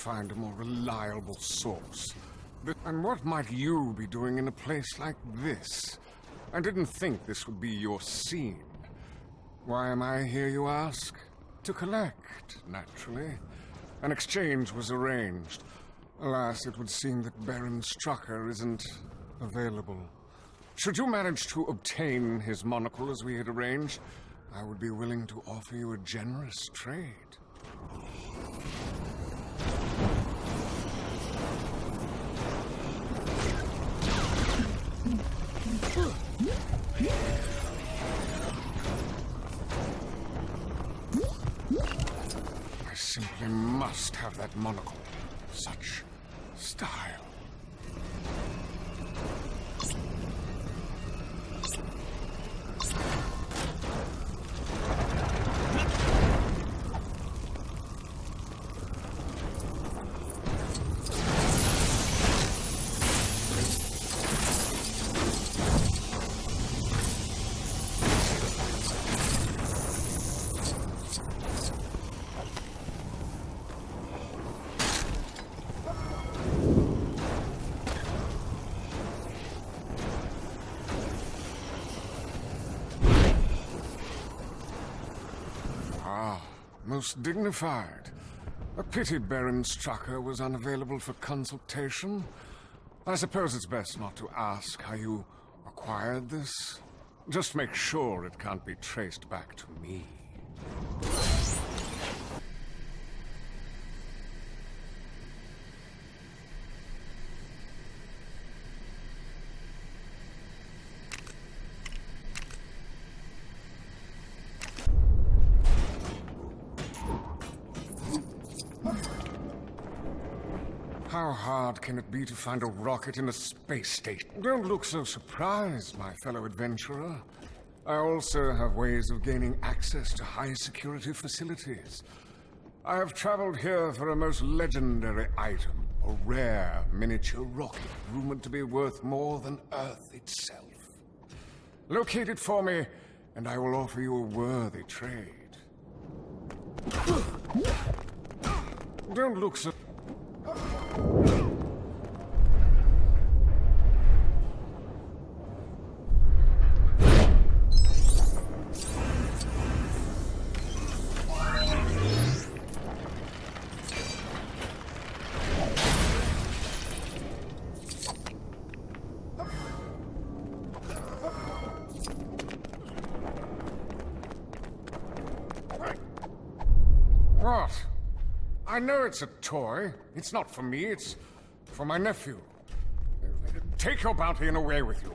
find a more reliable source. And what might you be doing in a place like this? I didn't think this would be your scene. Why am I here, you ask? To collect, naturally. An exchange was arranged. Alas, it would seem that Baron Strucker isn't available. Should you manage to obtain his monocle as we had arranged, I would be willing to offer you a generous trade. I simply must have that monocle. Such style. Most dignified. A pity Baron Strucker was unavailable for consultation. I suppose it's best not to ask how you acquired this. Just make sure it can't be traced back to me. How hard can it be to find a rocket in a space station? Don't look so surprised, my fellow adventurer. I also have ways of gaining access to high-security facilities. I have traveled here for a most legendary item, a rare miniature rocket rumored to be worth more than Earth itself. Locate it for me, and I will offer you a worthy trade. Don't look so... What? I know it's a toy. It's not for me, it's for my nephew. Take your bounty and away with you.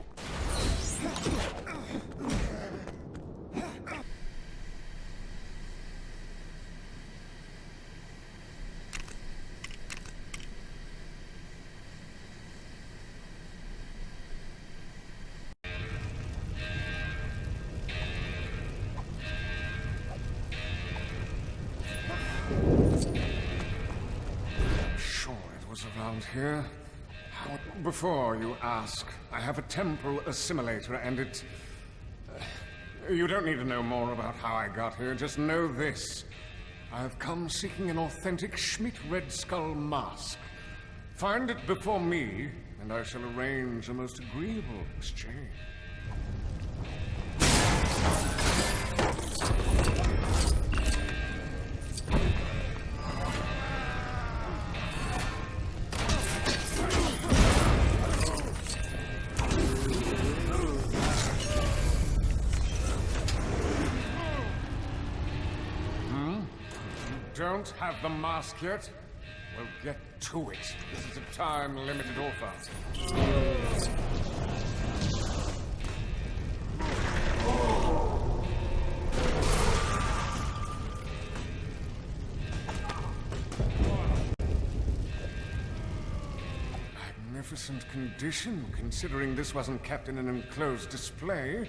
Around here. Before you ask, I have a temporal assimilator and it... you don't need to know more about how I got here, just know this. I have come seeking an authentic Schmidt Red Skull mask. Find it before me, and I shall arrange a most agreeable exchange. Don't have the mask yet? Well, get to it. This is a time-limited offer. Magnificent condition, considering this wasn't kept in an enclosed display.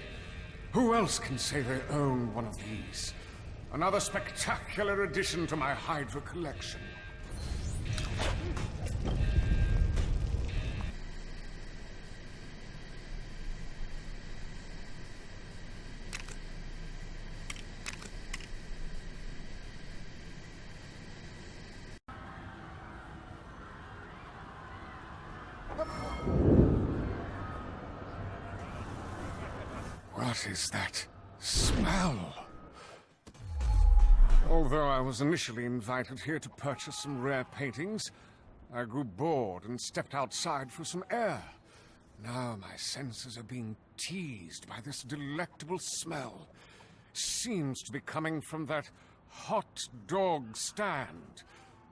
Who else can say they own one of these? Another spectacular addition to my Hydra collection. What is that smell? Although I was initially invited here to purchase some rare paintings, I grew bored and stepped outside for some air. Now my senses are being teased by this delectable smell. Seems to be coming from that hot dog stand.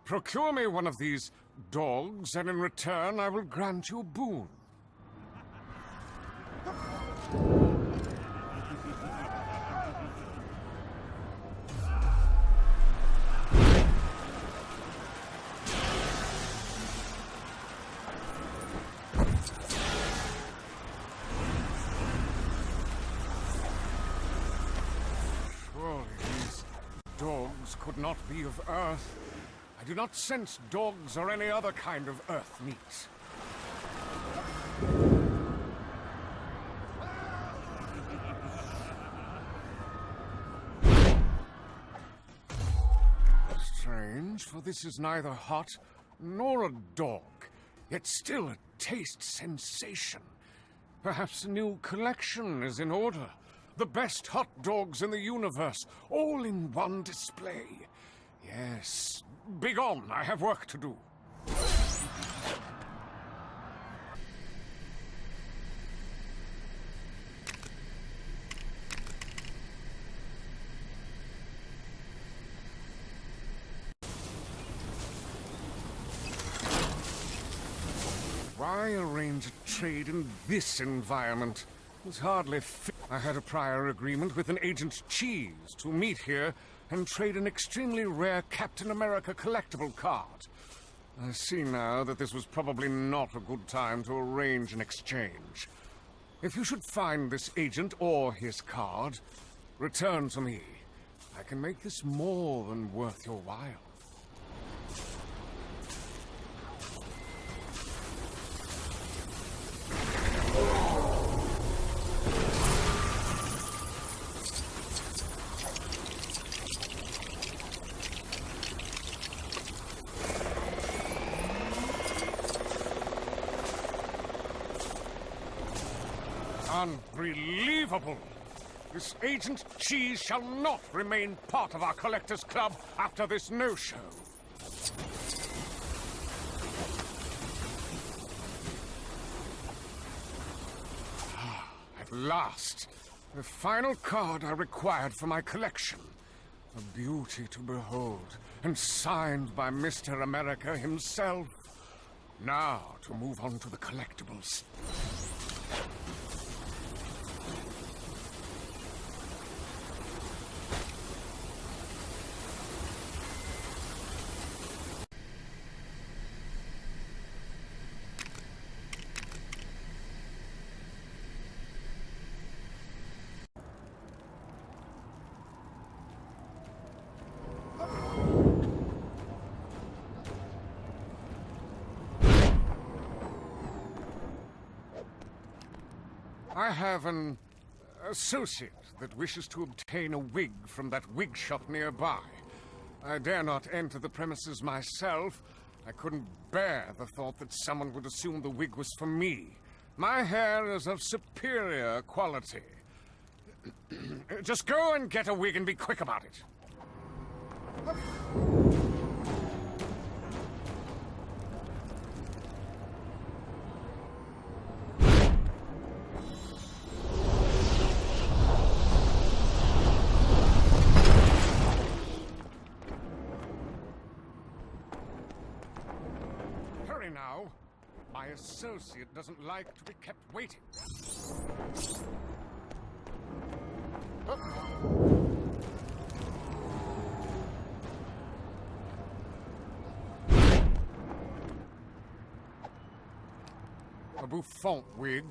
Procure me one of these dogs, and in return I will grant you a boon. Could not be of Earth. I do not sense dogs or any other kind of Earth meat. Strange, for this is neither hot nor a dog, yet still a taste sensation. Perhaps a new collection is in order. The best hot dogs in the universe, all in one display. Yes, begone, I have work to do. Why arrange a trade in this environment? It's hardly fit. I had a prior agreement with an Agent Cheese to meet here and trade an extremely rare Captain America collectible card. I see now that this was probably not a good time to arrange an exchange. If you should find this agent or his card, return to me. I can make this more than worth your while. Unbelievable! This Agent Cheese shall not remain part of our Collectors Club after this no-show. At last, the final card I required for my collection. A beauty to behold, and signed by Mr. America himself. Now, to move on to the collectibles. I have an associate that wishes to obtain a wig from that wig shop nearby. I dare not enter the premises myself. I couldn't bear the thought that someone would assume the wig was for me. My hair is of superior quality. Just go and get a wig and be quick about it. Now, my associate doesn't like to be kept waiting. A bouffant wig?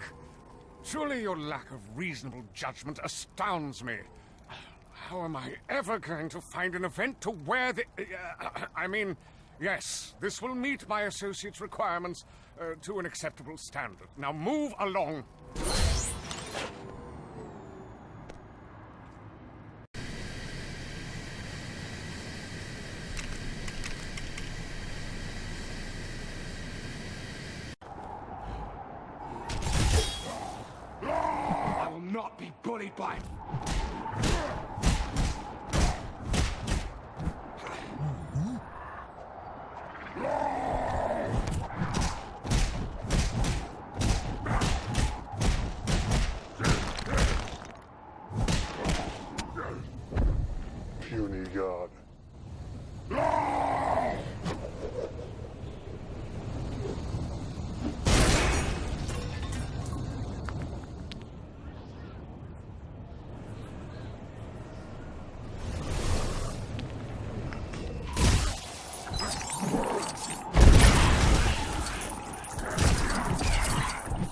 Surely your lack of reasonable judgment astounds me. How am I ever going to find an event to wear the... Yes, this will meet my associate's requirements to an acceptable standard. Now move along. not be bullied by... Puny god.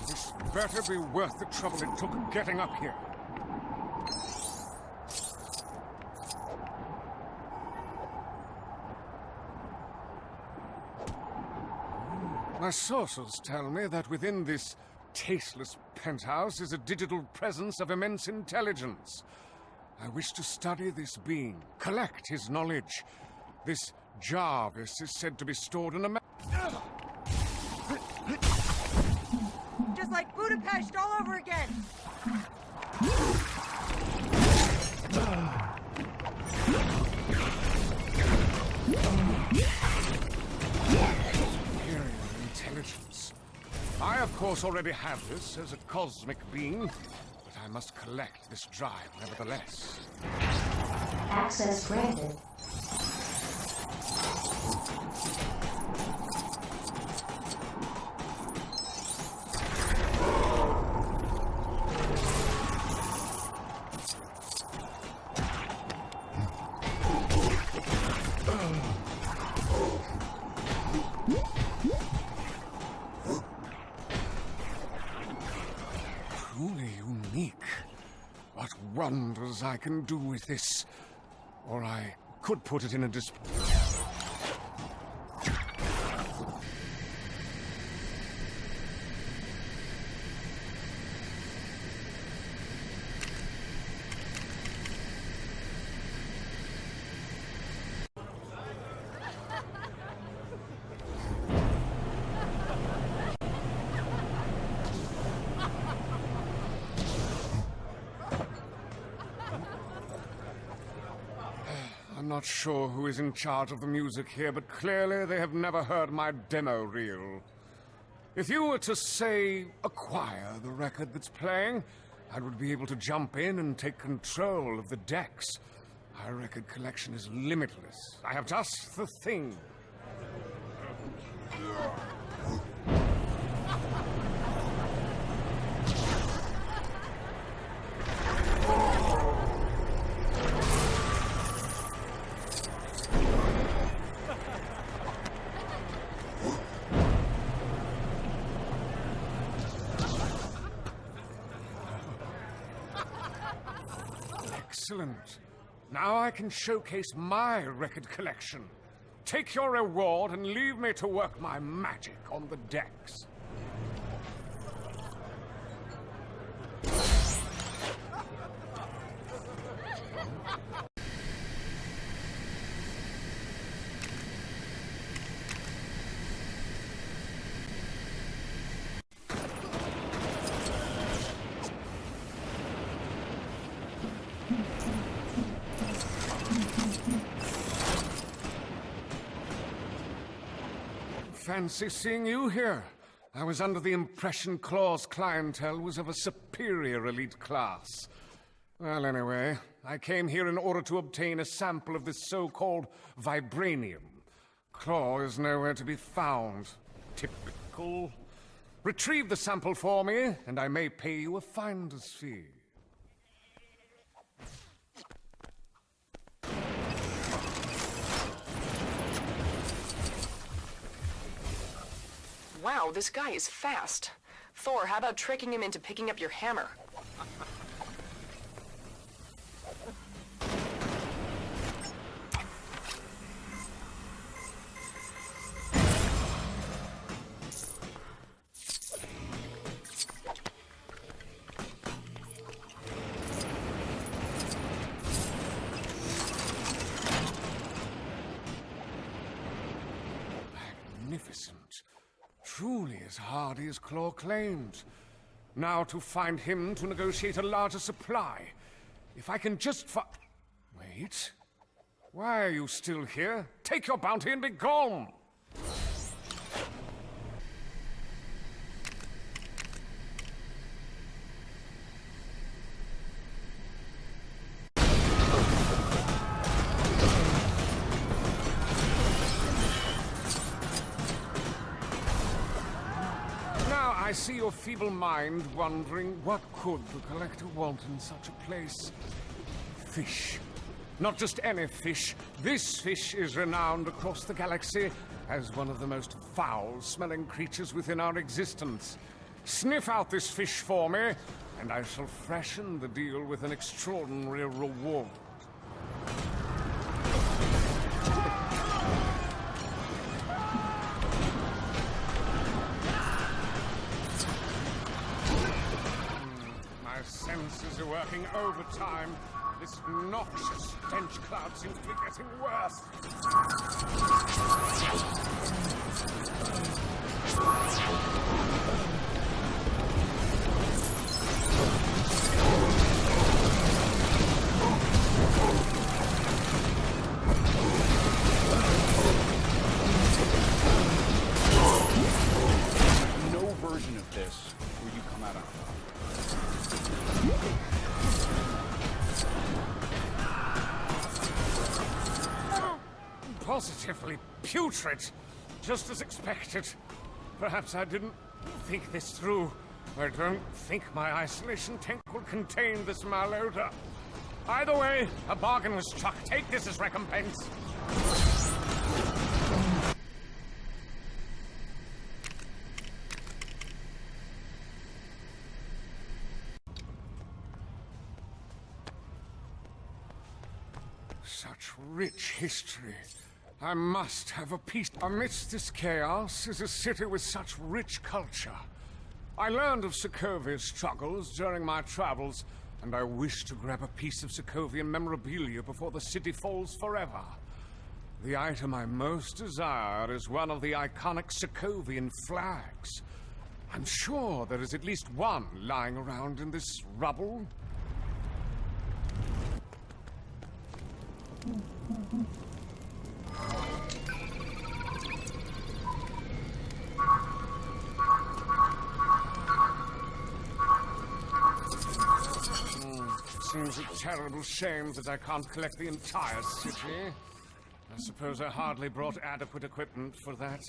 This better be worth the trouble it took getting up here. My sources tell me that within this tasteless penthouse is a digital presence of immense intelligence. I wish to study this being, collect his knowledge. This Jarvis is said to be stored in a Just like Budapest all over again! intelligence. I, of course, already have this as a cosmic being, but I must collect this drive nevertheless. Access granted. Truly unique. What wonders I can do with this. Or I could put it in a display. I'm not sure who is in charge of the music here, but clearly they have never heard my demo reel. If you were to, say, acquire the record that's playing, I would be able to jump in and take control of the decks. Our record collection is limitless. I have just the thing. Excellent. Now I can showcase my record collection. Take your reward and leave me to work my magic on the decks. Fancy seeing you here. I was under the impression Klaw's clientele was of a superior elite class. Well, anyway, I came here in order to obtain a sample of this so-called vibranium. Klaw is nowhere to be found. Typical. Retrieve the sample for me, and I may pay you a finder's fee. Wow, this guy is fast. Thor, how about tricking him into picking up your hammer? Magnificent. Truly as hardy as Klaw claimed. Now to find him to negotiate a larger supply. If I can just Wait. Why are you still here? Take your bounty and be gone! I see your feeble mind wondering what could the collector want in such a place. Fish. Not just any fish. This fish is renowned across the galaxy as one of the most foul-smelling creatures within our existence. Sniff out this fish for me, and I shall freshen the deal with an extraordinary reward. My senses are working overtime. This noxious stench cloud seems to be getting worse. No version of this will you come out on top. Positively putrid, just as expected. Perhaps I didn't think this through. I don't think my isolation tank will contain this malodor. Either way, a bargain was struck. Take this as recompense. Such rich history. I must have a piece. Amidst this chaos is a city with such rich culture. I learned of Sokovia's struggles during my travels, and I wish to grab a piece of Sokovian memorabilia before the city falls forever. The item I most desire is one of the iconic Sokovian flags. I'm sure there is at least one lying around in this rubble. Seems a terrible shame that I can't collect the entire city. I suppose I hardly brought adequate equipment for that.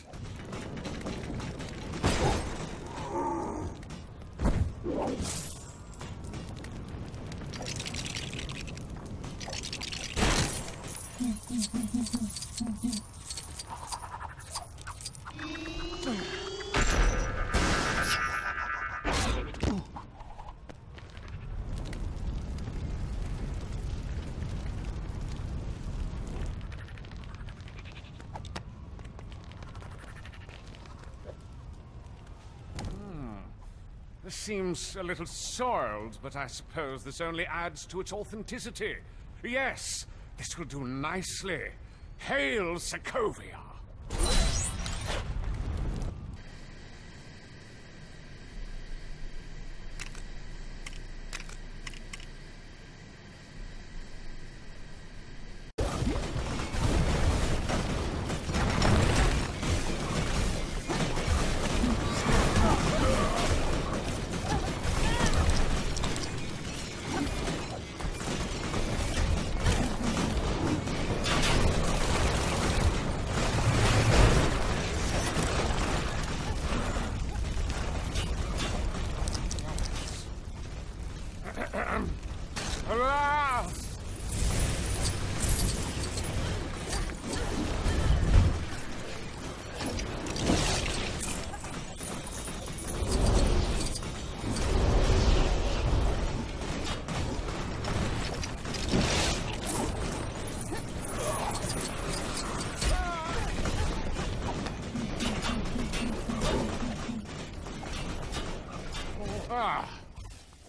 This seems a little soiled, but I suppose this only adds to its authenticity. Yes, this will do nicely. Hail Sokovia!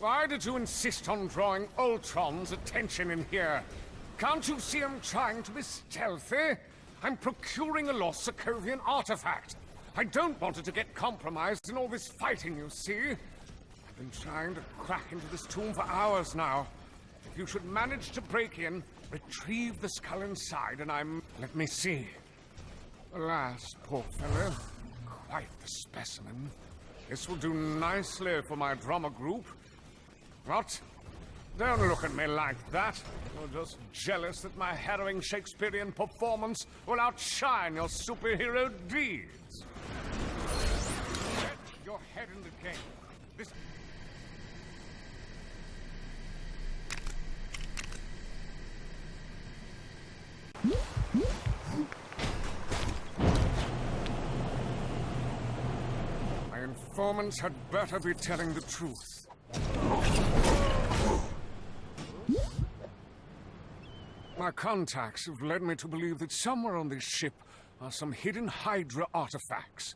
Why did you insist on drawing Ultron's attention in here? Can't you see I'm trying to be stealthy? I'm procuring a lost Sokovian artifact. I don't want it to get compromised in all this fighting, you see. I Been trying to crack into this tomb for hours now. If you should manage to break in, retrieve the skull inside, and I'm... Let me see. Alas, poor fellow. Quite the specimen. This will do nicely for my drama group. What? Don't look at me like that. You're just jealous that my harrowing Shakespearean performance will outshine your superhero deeds. Get your head in the game. This... My informants had better be telling the truth. My contacts have led me to believe that somewhere on this ship are some hidden Hydra artifacts.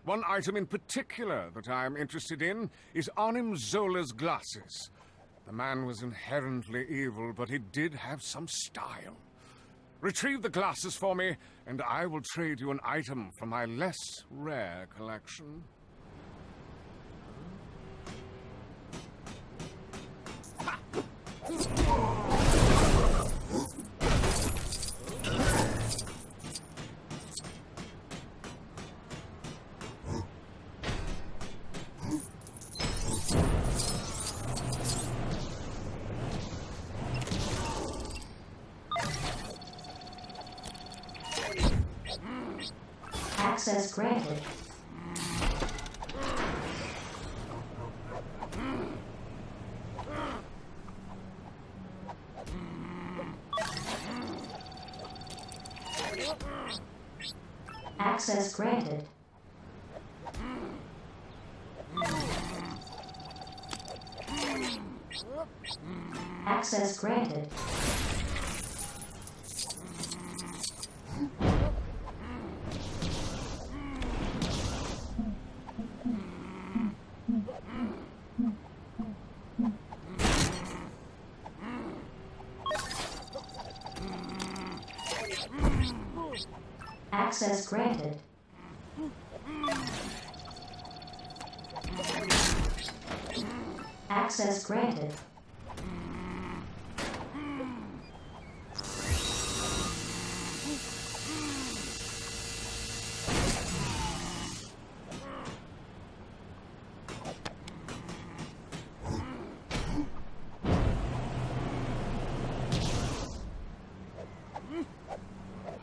One item in particular that I am interested in is Arnim Zola's glasses. The man was inherently evil, but he did have some style. Retrieve the glasses for me, and I will trade you an item from my less rare collection. Access granted. Access granted. Access granted. Access granted. Access granted.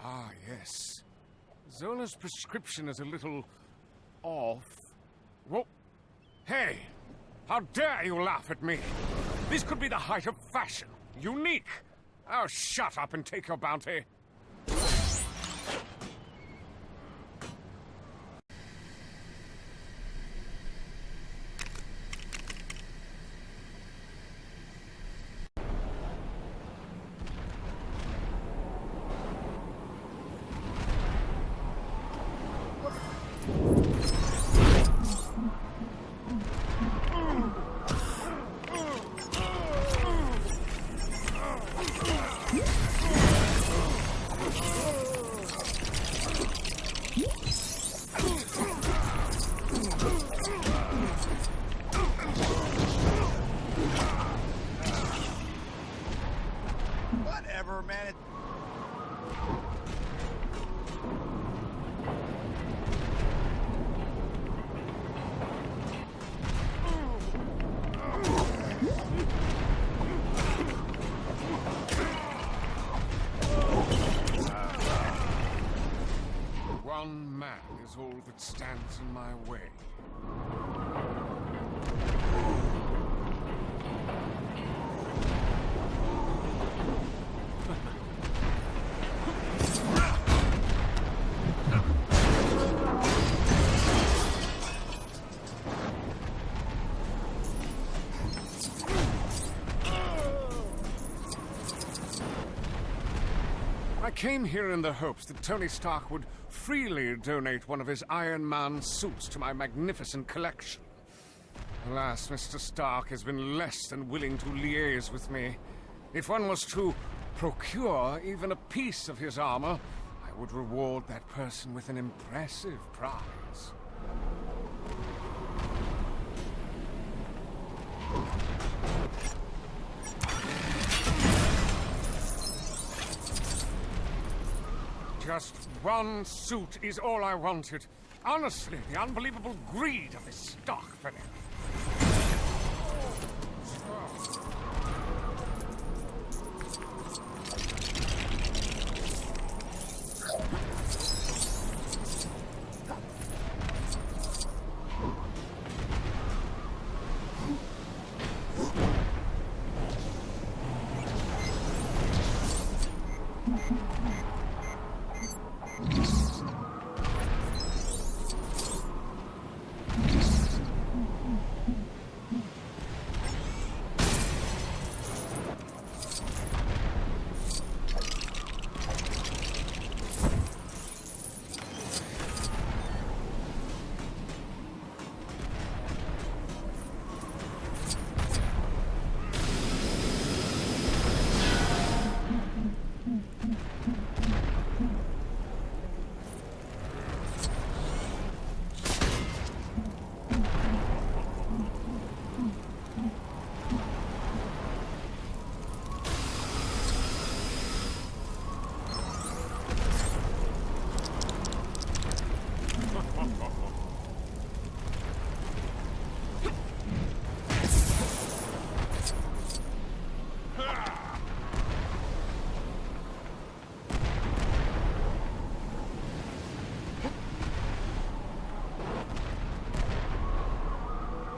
Ah, yes. Zola's prescription is a little... off. Whoa. Hey! How dare you laugh at me? This could be the height of fashion. Unique! Oh, shut up and take your bounty. Whatever, man. One man is all that stands in my way. I came here in the hopes that Tony Stark would freely donate one of his Iron Man suits to my magnificent collection. Alas, Mr. Stark has been less than willing to liaise with me. If one was to procure even a piece of his armor, I would reward that person with an impressive prize. Just one suit is all I wanted. Honestly, the unbelievable greed of this stock fellow.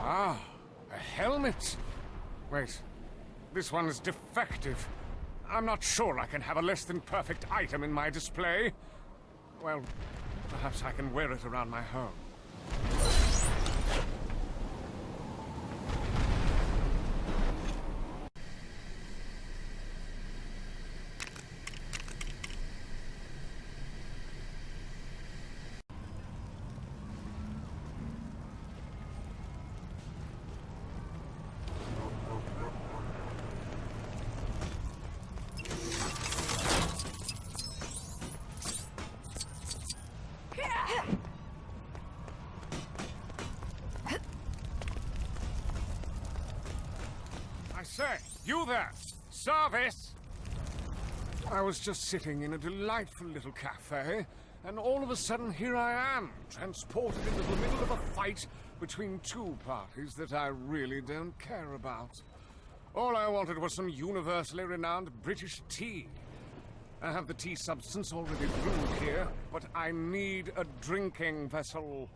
Ah, a helmet. Wait, this one is defective. I'm not sure I can have a less than perfect item in my display. Well, perhaps I can wear it around my home. Say, you there! Service! I was just sitting in a delightful little cafe, and all of a sudden here I am, transported into the middle of a fight between two parties that I really don't care about. All I wanted was some universally renowned British tea. I have the tea substance already brewed here, but I need a drinking vessel.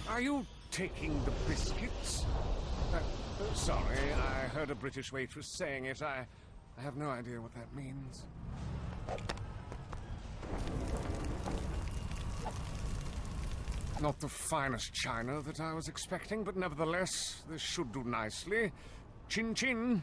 Are you taking the biscuits? Sorry, I heard a British waitress saying it. I have no idea what that means. Not the finest china that I was expecting, but nevertheless, this should do nicely. Chin chin.